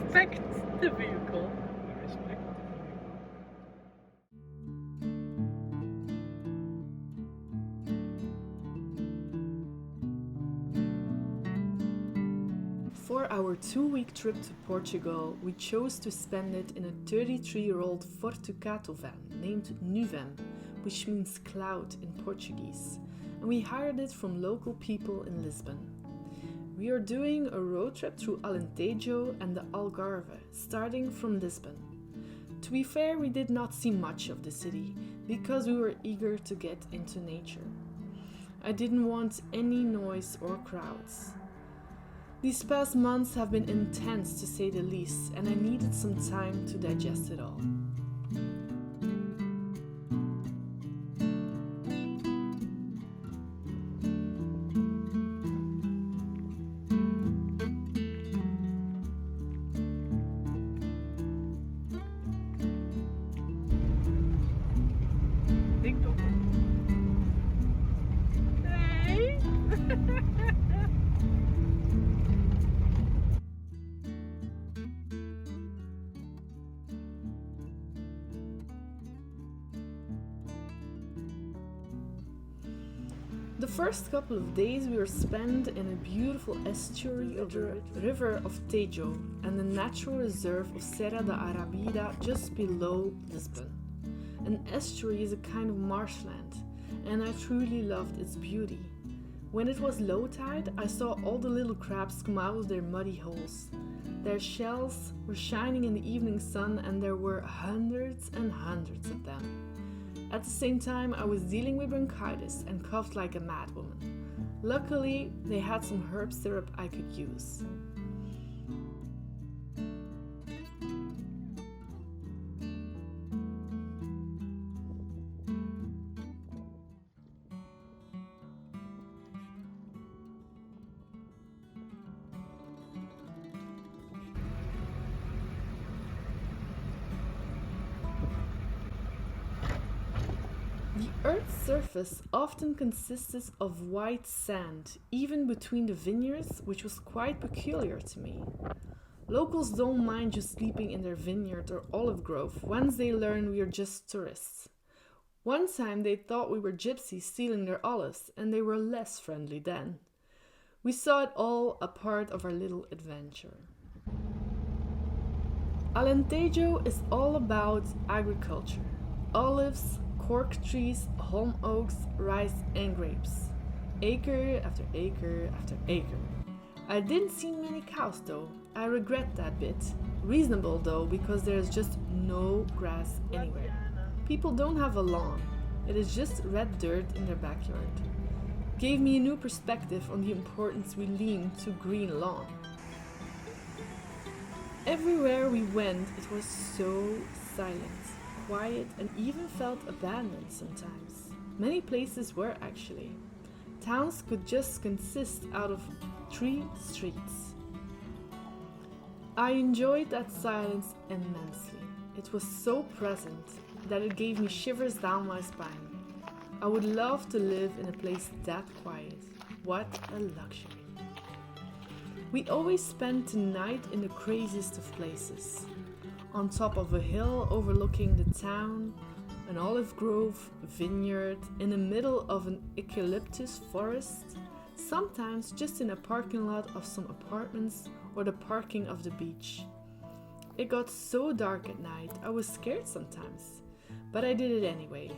respect the vehicle. Respect. For our 2-week trip to Portugal, we chose to spend it in a 33-year-old Fortucato van named Nuvem, which means cloud in Portuguese, and we hired it from local people in Lisbon. We are doing a road trip through Alentejo and the Algarve, starting from Lisbon. To be fair, we did not see much of the city because we were eager to get into nature. I didn't want any noise or crowds. These past months have been intense to say the least, and I needed some time to digest it all. Ding dong. Nee. The first couple of days we were spent in a beautiful estuary of the river of Tejo and the natural reserve of Serra da Arabida just below Lisbon. An estuary is a kind of marshland, and I truly loved its beauty. When it was low tide, I saw all the little crabs come out of their muddy holes. Their shells were shining in the evening sun, and there were hundreds and hundreds of them. At the same time, I was dealing with bronchitis and coughed like a madwoman. Luckily, they had some herb syrup I could use. The Earth's surface often consisted of white sand, even between the vineyards, which was quite peculiar to me. Locals don't mind you sleeping in their vineyard or olive grove once they learn we are just tourists. One time they thought we were gypsies stealing their olives, and they were less friendly then. We saw it all a part of our little adventure. Alentejo is all about agriculture. Olives, cork trees, holm oaks, rice and grapes. Acre after acre after acre. I didn't see many cows though. I regret that bit. Reasonable though, because there's just no grass anywhere. People don't have a lawn. It is just red dirt in their backyard. Gave me a new perspective on the importance we lean to green lawn. Everywhere we went, it was so silent, quiet, and even felt abandoned sometimes. Many places were actually. Towns could just consist out of 3 streets. I enjoyed that silence immensely. It was so present that it gave me shivers down my spine. I would love to live in a place that quiet. What a luxury. We always spent the night in the craziest of places. On top of a hill overlooking the town, an olive grove, a vineyard, in the middle of an eucalyptus forest, sometimes just in a parking lot of some apartments or the parking of the beach. It got so dark at night, I was scared sometimes, but I did it anyway.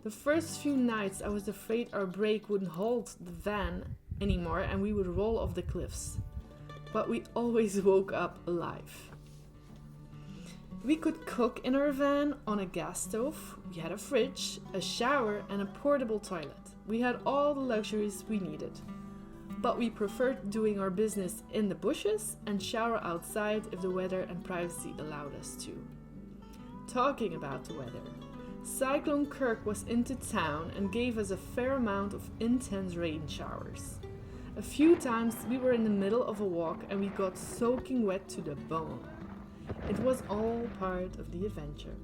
The first few nights I was afraid our brake wouldn't hold the van anymore and we would roll off the cliffs. But we always woke up alive. We could cook in our van on a gas stove, we had a fridge, a shower and a portable toilet. We had all the luxuries we needed. But we preferred doing our business in the bushes and shower outside if the weather and privacy allowed us to. Talking about the weather, Cyclone Kirk was into town and gave us a fair amount of intense rain showers. A few times we were in the middle of a walk and we got soaking wet to the bone. It was all part of the adventure.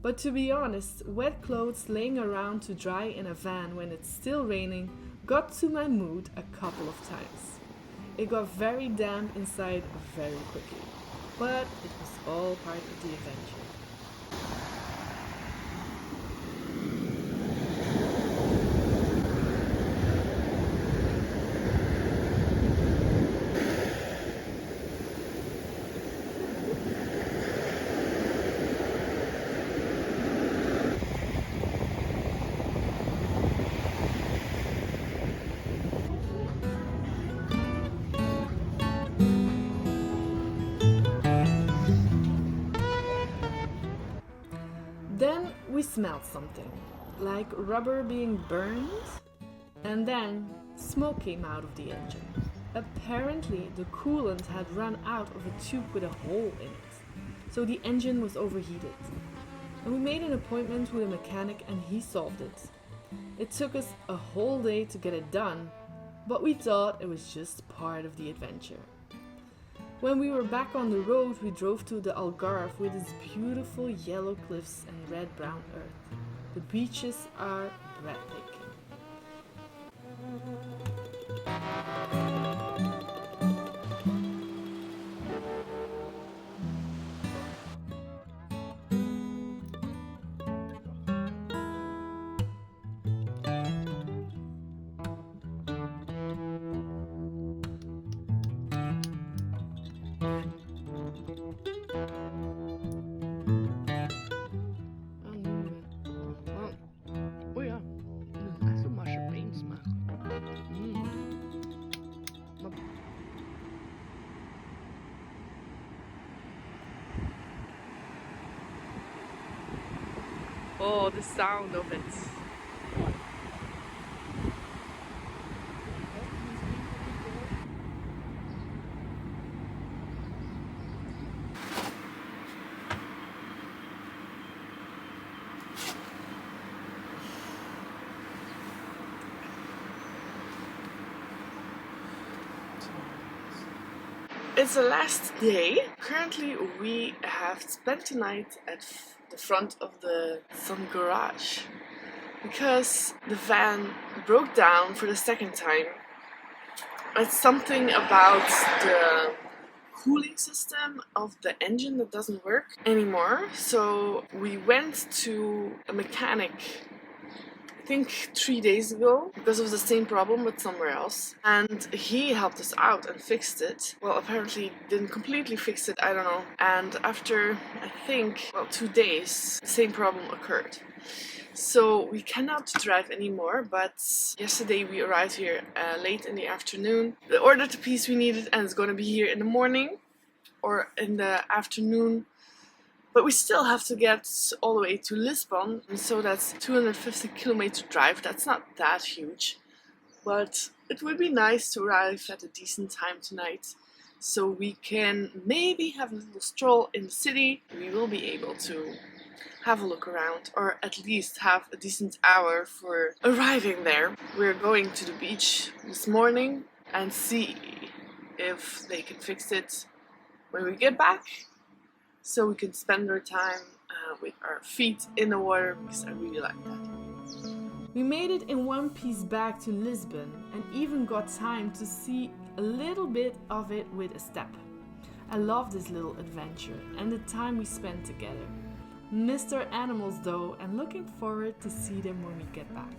But to be honest, wet clothes laying around to dry in a van when it's still raining got to my mood a couple of times. It got very damp inside very quickly. but it was all part of the adventure. Then we smelled something, like rubber being burned, and then smoke came out of the engine. Apparently, the coolant had run out of a tube with a hole in it, so the engine was overheated. And we made an appointment with a mechanic and he solved it. It took us a whole day to get it done, but we thought it was just part of the adventure. When we were back on the road, we drove to the Algarve with its beautiful yellow cliffs and red-brown earth. The beaches are breathtaking. Oh ja, dat is echt zo'n marsepein smaak. Oh, the sound of it. It's the last day. Currently we have spent the night at the front of some garage because the van broke down for the second time. It's something about the cooling system of the engine that doesn't work anymore. So we went to a mechanic I think 3 days ago because it was the same problem but somewhere else, and he helped us out and fixed it. Well, apparently didn't completely fix it, I don't know, and after I think 2 days the same problem occurred. So we cannot drive anymore, but yesterday we arrived here late in the afternoon. We ordered the piece we needed and it's going to be here in the morning or in the afternoon. But we still have to get all the way to Lisbon, so that's 250 kilometer drive. That's not that huge, but it would be nice to arrive at a decent time tonight, so we can maybe have a little stroll in the city. We will be able to have a look around, or at least have a decent hour for arriving there. We're going to the beach this morning and see if they can fix it when we get back, so we can spend our time with our feet in the water, because I really like that. We made it in one piece back to Lisbon and even got time to see a little bit of it with a step. I love this little adventure and the time we spent together. Missed our animals though, and looking forward to see them when we get back.